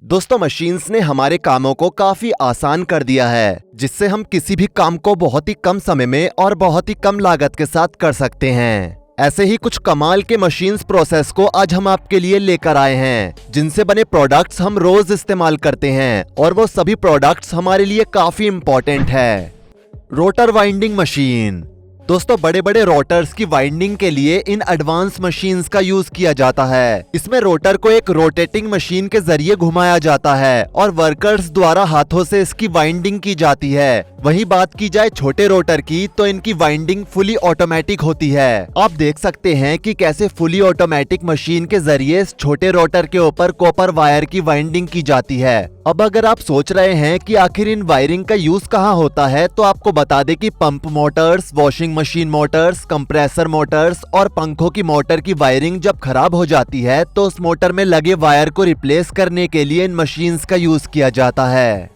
दोस्तों मशीन्स ने हमारे कामों को काफी आसान कर दिया है, जिससे हम किसी भी काम को बहुत ही कम समय में और बहुत ही कम लागत के साथ कर सकते हैं। ऐसे ही कुछ कमाल के मशीन्स प्रोसेस को आज हम आपके लिए लेकर आए हैं, जिनसे बने प्रोडक्ट्स हम रोज इस्तेमाल करते हैं और वो सभी प्रोडक्ट्स हमारे लिए काफी इम्पोर्टेंट है। Rotor winding machine. दोस्तों बड़े बड़े रोटर्स की वाइंडिंग के लिए इन एडवांस मशीन्स का यूज किया जाता है। इसमें रोटर को एक रोटेटिंग मशीन के जरिए घुमाया जाता है और वर्कर्स द्वारा हाथों से इसकी वाइंडिंग की जाती है। वहीं बात की जाए छोटे रोटर की, तो इनकी वाइंडिंग फुली ऑटोमेटिक होती है। आप देख सकते हैं कि कैसे फुली ऑटोमेटिक मशीन के जरिए इस छोटे रोटर के ऊपर कॉपर वायर की वाइंडिंग की जाती है। अब अगर आप सोच रहे हैं कि आखिर इन वायरिंग का यूज कहाँ होता है, तो आपको बता दें कि pump Motors, washing machine Motors, compressor Motors और पंखों की मोटर की वायरिंग जब खराब हो जाती है, तो उस मोटर में लगे वायर को रिप्लेस करने के लिए इन मशीन्स का यूज किया जाता है।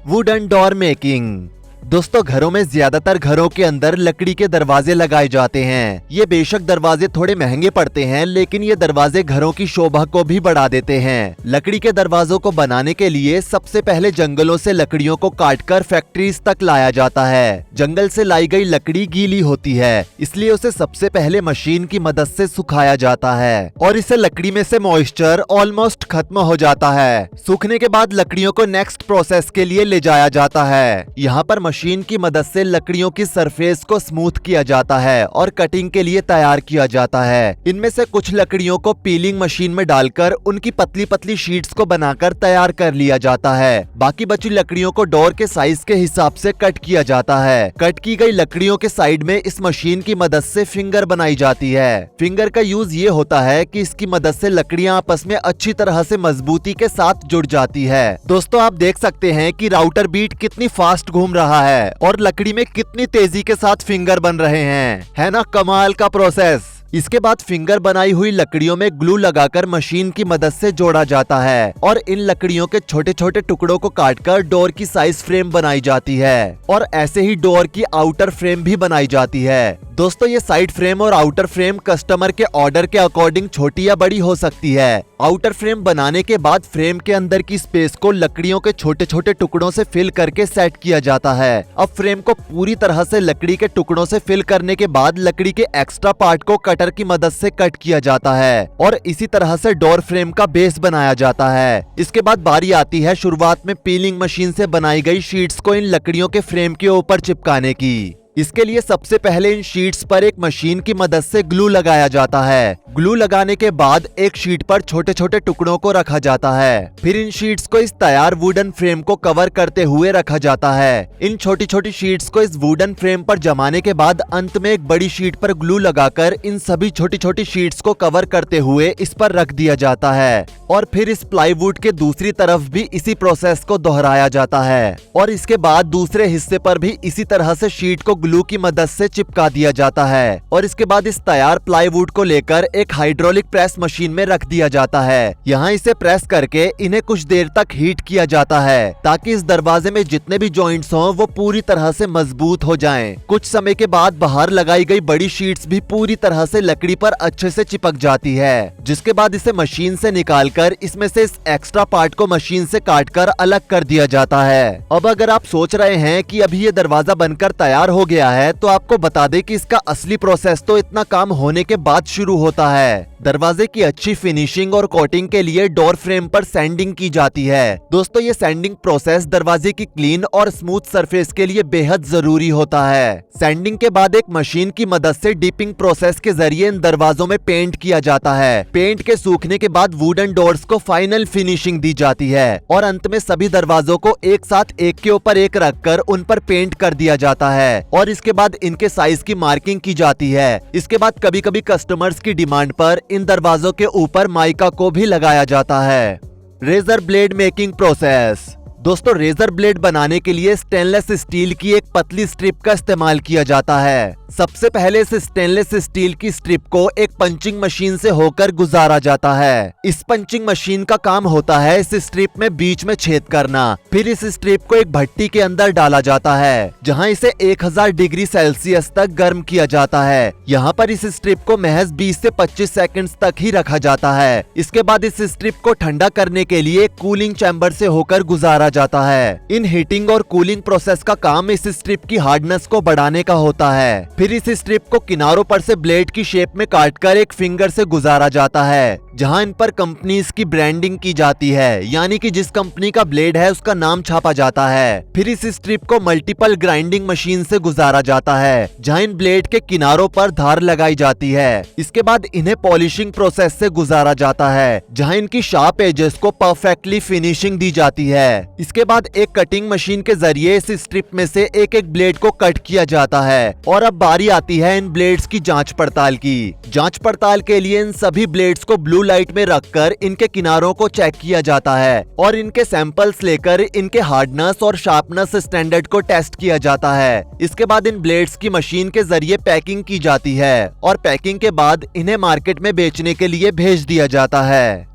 Wooden door making. दोस्तों घरों में ज्यादातर घरों के अंदर लकड़ी के दरवाजे लगाए जाते हैं। ये बेशक दरवाजे थोड़े महंगे पड़ते हैं, लेकिन ये दरवाजे घरों की शोभा को भी बढ़ा देते हैं। लकड़ी के दरवाजों को बनाने के लिए सबसे पहले जंगलों से लकड़ियों को काटकर फैक्ट्रीज तक लाया जाता है। जंगल से लाई गई लकड़ी गीली होती है, इसलिए उसे सबसे पहले मशीन की मदद से सुखाया जाता है और इससे लकड़ी में से मॉइस्चर ऑलमोस्ट खत्म हो जाता है। सूखने के बाद लकड़ियों को नेक्स्ट प्रोसेस के लिए ले जाया जाता है। यहाँ पर मशीन की मदद से लकड़ियों की सरफेस को स्मूथ किया जाता है और कटिंग के लिए तैयार किया जाता है। इनमें से कुछ लकड़ियों को पीलिंग मशीन में डालकर उनकी पतली पतली शीट्स को बनाकर तैयार कर लिया जाता है। बाकी बची लकड़ियों को डोर के साइज के हिसाब से कट किया जाता है। कट की गई लकड़ियों के साइड में इस मशीन की मदद से फिंगर बनाई जाती है। फिंगर का यूज ये होता है कि इसकी मदद से लकड़ियां आपस में अच्छी तरह से मजबूती के साथ जुड़ जाती है। दोस्तों आप देख सकते हैं कि राउटर बीट कितनी फास्ट घूम रहा है और लकड़ी में कितनी तेजी के साथ फिंगर बन रहे हैं। है ना कमाल का प्रोसेस। इसके बाद फिंगर बनाई हुई लकड़ियों में ग्लू लगाकर मशीन की मदद से जोड़ा जाता है और इन लकड़ियों के छोटे छोटे टुकड़ों को काटकर डोर की साइज फ्रेम बनाई जाती है और ऐसे ही डोर की आउटर फ्रेम भी बनाई जाती है। दोस्तों ये साइड फ्रेम और आउटर फ्रेम कस्टमर के ऑर्डर के अकॉर्डिंग छोटी या बड़ी हो सकती है। आउटर फ्रेम बनाने के बाद फ्रेम के अंदर की स्पेस को लकड़ियों के छोटे छोटे टुकड़ों से फिल करके सेट किया जाता है। अब फ्रेम को पूरी तरह से लकड़ी के टुकड़ों से फिल करने के बाद लकड़ी के एक्स्ट्रा पार्ट को कटर की मदद से कट किया जाता है और इसी तरह से डोर फ्रेम का बेस बनाया जाता है। इसके बाद बारी आती है शुरुआत में पीलिंग मशीन से बनाई गई शीट्स को इन लकड़ियों के फ्रेम के ऊपर चिपकाने की। इसके लिए सबसे पहले इन शीट्स पर एक मशीन की मदद से ग्लू लगाया जाता है। ग्लू लगाने के बाद एक शीट पर छोटे छोटे टुकड़ों को रखा जाता है। फिर इन शीट्स को इस तैयार वुडन फ्रेम को कवर करते हुए रखा जाता है। इन छोटी छोटी शीट्स को इस वुडन फ्रेम पर जमाने के बाद अंत में एक बड़ी शीट पर ग्लू लगाकर इन सभी छोटी छोटी शीट्स को कवर करते हुए इस पर रख दिया जाता है और फिर इस प्लाईवुड के दूसरी तरफ भी इसी प्रोसेस को दोहराया जाता है और इसके बाद दूसरे हिस्से पर भी इसी तरह से शीट को ग्लू की मदद से चिपका दिया जाता है और इसके बाद इस तैयार प्लाईवुड को लेकर एक हाइड्रोलिक प्रेस मशीन में रख दिया जाता है। यहाँ इसे प्रेस करके इन्हें कुछ देर तक हीट किया जाता है ताकि इस दरवाजे में जितने भी जॉइंट्स हों वो पूरी तरह से मजबूत हो जाएं। कुछ समय के बाद बाहर लगाई गई बड़ी शीट्स भी पूरी तरह से लकड़ी पर अच्छे से चिपक जाती है, जिसके बाद इसे मशीन से निकालकर इसमें से इस एक्स्ट्रा पार्ट को मशीन से काटकर अलग कर दिया जाता है। अब अगर आप सोच रहे हैं कि अभी ये दरवाजा बनकर तैयार हो गया है, तो आपको बता दें कि इसका असली प्रोसेस तो इतना काम होने के बाद शुरू होता है। दरवाजे की अच्छी फिनिशिंग और कोटिंग के लिए डोर फ्रेम पर सैंडिंग की जाती है। दोस्तों ये सैंडिंग प्रोसेस दरवाजे की क्लीन और स्मूथ सरफेस के लिए बेहद जरूरी होता है। सैंडिंग के बाद एक मशीन की मदद से डीपिंग प्रोसेस के जरिए इन दरवाजों में पेंट किया जाता है। पेंट के सूखने के बाद वुडन डोर्स को फाइनल फिनिशिंग दी जाती है और अंत में सभी दरवाजों को एक साथ एक के ऊपर एक रखकर उन पर पेंट कर दिया जाता है और इसके बाद इनके साइज की मार्किंग की जाती है। इसके बाद कभी कभी कस्टमर्स की डिमांड पर इन दरवाजों के ऊपर माइका को भी लगाया जाता है। Razor blade making process. दोस्तों रेजर ब्लेड बनाने के लिए स्टेनलेस स्टील की एक पतली स्ट्रिप का इस्तेमाल किया जाता है। सबसे पहले इस स्टेनलेस स्टील की स्ट्रिप को एक पंचिंग मशीन से होकर गुजारा जाता है। इस पंचिंग मशीन का काम होता है इस स्ट्रिप में बीच में छेद करना। फिर इस स्ट्रिप को एक भट्टी के अंदर डाला जाता है जहां इसे 1000 डिग्री सेल्सियस तक गर्म किया जाता है। यहाँ पर इस स्ट्रिप को महज 20 से 25 सेकंड्स तक ही रखा जाता है। इसके बाद इस स्ट्रिप को ठंडा करने के लिए कूलिंग चैम्बर से होकर गुजारा जाता है। इन हीटिंग और कूलिंग प्रोसेस का काम इस स्ट्रिप की हार्डनेस को बढ़ाने का होता है। फिर इस स्ट्रिप को किनारों पर से ब्लेड की शेप में काटकर एक फिंगर से गुजारा जाता है जहां इन पर कंपनीज की ब्रांडिंग की जाती है, यानी कि जिस कंपनी का ब्लेड है उसका नाम छापा जाता है। फिर इस स्ट्रिप को मल्टीपल ग्राइंडिंग मशीन से गुजारा जाता है जहां इन ब्लेड के किनारों पर धार लगाई जाती है। इसके बाद इन्हें पॉलिशिंग प्रोसेस से गुजारा जाता है जहां इनकी शार्प एजेस को परफेक्टली फिनिशिंग दी जाती है। इसके बाद एक कटिंग मशीन के जरिए इस स्ट्रिप में से एक एक ब्लेड को कट किया जाता है और अब बारी आती है इन ब्लेड्स की जांच पड़ताल की। जांच पड़ताल के लिए इन सभी ब्लेड्स को ब्लू लाइट में रखकर इनके किनारों को चेक किया जाता है और इनके सैंपल्स लेकर इनके हार्डनेस और शार्पनेस स्टैंडर्ड को टेस्ट किया जाता है। इसके बाद इन ब्लेड्स की मशीन के जरिए पैकिंग की जाती है और पैकिंग के बाद इन्हें मार्केट में बेचने के लिए भेज दिया जाता है।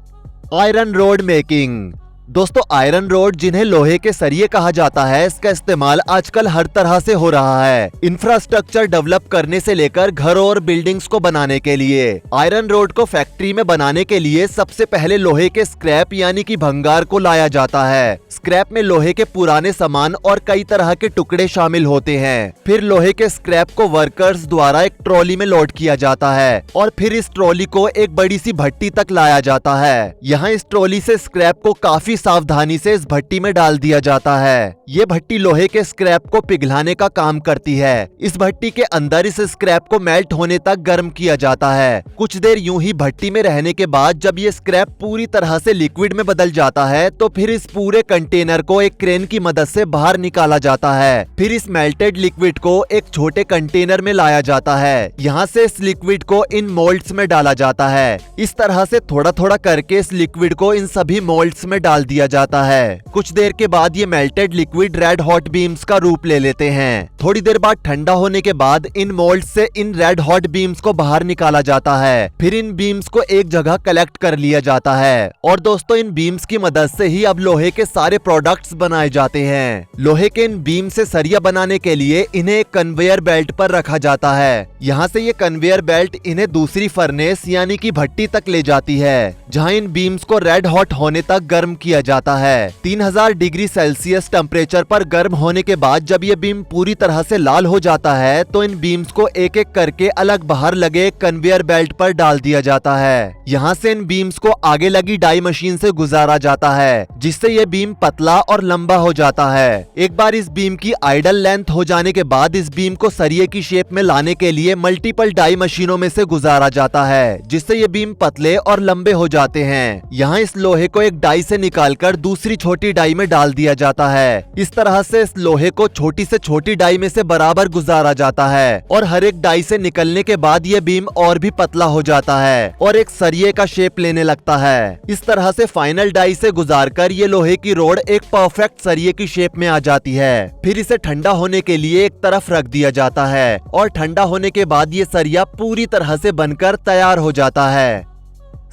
Iron rod making. दोस्तों, आयरन रोड जिन्हें लोहे के सरिये कहा जाता है, इसका इस्तेमाल आजकल हर तरह से हो रहा है। इंफ्रास्ट्रक्चर डेवलप करने से लेकर घरों और बिल्डिंग्स को बनाने के लिए। आयरन रोड को फैक्ट्री में बनाने के लिए सबसे पहले लोहे के स्क्रैप यानी कि भंगार को लाया जाता है। स्क्रैप में लोहे के पुराने सामान और कई तरह के टुकड़े शामिल होते हैं। फिर लोहे के स्क्रैप को वर्कर्स द्वारा एक ट्रॉली में लोड किया जाता है और फिर इस ट्रॉली को एक बड़ी सी भट्टी तक लाया जाता है। यहाँ इस ट्रॉली से स्क्रैप को काफी सावधानी से इस भट्टी में डाल दिया जाता है। ये भट्टी लोहे के स्क्रैप को पिघलाने का काम करती है। इस भट्टी के अंदर इस स्क्रैप को मेल्ट होने तक गर्म किया जाता है। कुछ देर यूं ही भट्टी में रहने के बाद जब ये स्क्रैप पूरी तरह से लिक्विड में बदल जाता है तो फिर इस पूरे कंटेनर को एक क्रेन की मदद से बाहर निकाला जाता है। फिर इस मेल्टेड लिक्विड को एक छोटे कंटेनर में लाया जाता है। यहाँ से इस लिक्विड को इन मोल्ड्स में डाला जाता है। इस तरह से थोड़ा थोड़ा करके इस लिक्विड को इन सभी मोल्ड्स में डाल दिया जाता है। कुछ देर के बाद ये melted liquid red hot beams का रूप ले लेते हैं। थोड़ी देर बाद ठंडा होने के बाद इन मोल्ड से इन रेड हॉट बीम्स को बाहर निकाला जाता है। फिर इन बीम्स को एक जगह कलेक्ट कर लिया जाता है और दोस्तों, इन बीम्स की मदद से ही अब लोहे के सारे प्रोडक्ट्स बनाए जाते हैं। लोहे के इन बीम से सरिया बनाने के लिए इन्हें एक कन्वेयर बेल्ट पर रखा जाता है। यहाँ से ये कन्वेयर बेल्ट इन्हें दूसरी फर्नेस यानी कि भट्टी तक ले जाती है जहाँ इन बीम्स को रेड हॉट होने तक गर्म किया जाता है। 3000 डिग्री सेल्सियस टेम्परेचर पर गर्म होने के बाद जब ये बीम पूरी तरह से लाल हो जाता है तो इन बीम्स को एक एक करके अलग बाहर लगे कन्वेयर बेल्ट पर डाल दिया जाता है। यहाँ से इन बीम्स को आगे लगी डाई मशीन से गुजारा जाता है जिससे ये बीम पतला और लंबा हो जाता है। एक बार इस बीम की आइडल लेंथ हो जाने के बाद इस बीम को सरिये की शेप में लाने के लिए मल्टीपल डाई मशीनों में से गुजारा जाता है जिससे ये बीम पतले और लंबे हो जाते हैं। यहाँ इस लोहे को एक डाई से निकालकर दूसरी छोटी डाई में डाल दिया जाता है। इस तरह से इस लोहे को छोटी से छोटी डाई में से बराबर गुजारा जाता है और हर एक डाई से निकलने के बाद ये बीम और भी पतला हो जाता है और एक सरिये का शेप लेने लगता है। इस तरह से फाइनल डाई से गुजारकर ये लोहे की रोड एक परफेक्ट सरिये की शेप में आ जाती है। फिर इसे ठंडा होने के लिए एक तरफ रख दिया जाता है और ठंडा होने के बाद ये सरिया पूरी तरह से बनकर तैयार हो जाता है।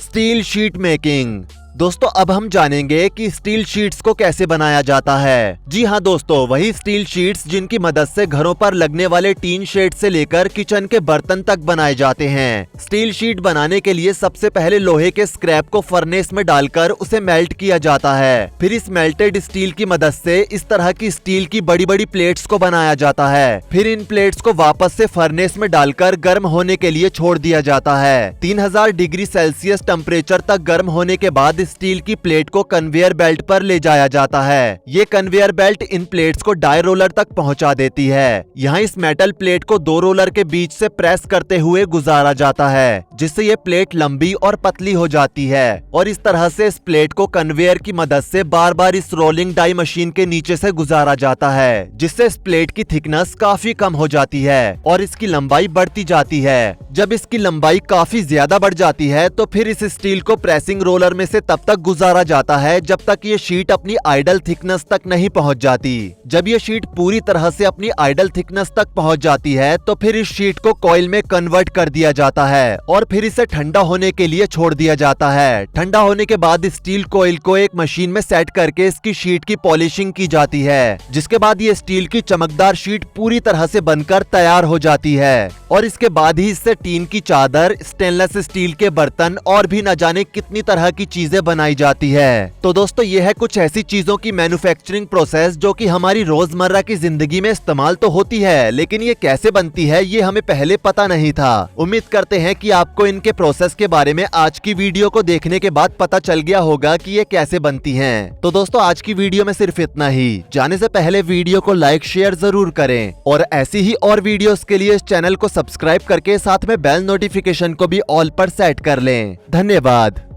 Steel sheet making. दोस्तों, अब हम जानेंगे कि स्टील शीट्स को कैसे बनाया जाता है। जी हाँ दोस्तों, वही स्टील शीट्स जिनकी मदद से घरों पर लगने वाले टीन शेड से लेकर किचन के बर्तन तक बनाए जाते हैं। स्टील शीट बनाने के लिए सबसे पहले लोहे के स्क्रैप को फर्नेस में डालकर उसे मेल्ट किया जाता है। फिर इस मेल्टेड स्टील की मदद से इस तरह की स्टील की बड़ी बड़ी प्लेट्स को बनाया जाता है। फिर इन प्लेट्स को वापस से फर्नेस में डालकर गर्म होने के लिए छोड़ दिया जाता है। 3000 डिग्री सेल्सियस टेम्परेचर तक गर्म होने के बाद स्टील की प्लेट को कन्वेयर बेल्ट पर ले जाया जाता है। ये कन्वेयर बेल्ट इन प्लेट्स को डाई रोलर तक पहुंचा देती है। यहाँ इस मेटल प्लेट को दो रोलर के बीच से प्रेस करते हुए गुजारा जाता है जिससे ये प्लेट लंबी और पतली हो जाती है और इस तरह से इस प्लेट को कन्वेयर की मदद से बार बार इस रोलिंग डाई मशीन के नीचे से गुजारा जाता है जिससे इस प्लेट की थिकनेस काफी कम हो जाती है और इसकी लंबाई बढ़ती जाती है। जब इसकी लंबाई काफी ज्यादा बढ़ जाती है तो फिर इस स्टील को प्रेसिंग रोलर में से तब तब तक गुजारा जाता है जब तक ये शीट अपनी आइडल थिकनेस तक नहीं पहुंच जाती। जब ये शीट पूरी तरह से अपनी आइडल थिकनेस तक पहुंच जाती है तो फिर इस शीट को कॉइल में कन्वर्ट कर दिया जाता है और फिर इसे ठंडा होने के लिए छोड़ दिया जाता है। ठंडा होने के बाद स्टील कॉइल को एक मशीन में सेट करके इसकी शीट की पॉलिशिंग की जाती है, जिसके बाद ये स्टील की चमकदार शीट पूरी तरह से बनकर तैयार हो जाती है और इसके बाद ही इससे टीन की चादर, स्टेनलेस स्टील के बर्तन और भी न जाने कितनी तरह की चीजें बनाई जाती है। तो दोस्तों ये है कुछ ऐसी चीजों की मैन्युफैक्चरिंग प्रोसेस जो कि हमारी रोजमर्रा की जिंदगी में इस्तेमाल तो होती है, लेकिन ये कैसे बनती है ये हमें पहले पता नहीं था। उम्मीद करते हैं कि आपको इनके प्रोसेस के बारे में आज की वीडियो को देखने के बाद पता चल गया होगा कि ये कैसे बनती हैं। तो दोस्तों आज की वीडियो में सिर्फ इतना ही। जाने से पहले वीडियो को लाइक शेयर जरूर करें और ऐसी ही और वीडियोस के लिए इस चैनल को सब्सक्राइब करके साथ में बेल नोटिफिकेशन को भी ऑल पर सेट कर लें। धन्यवाद।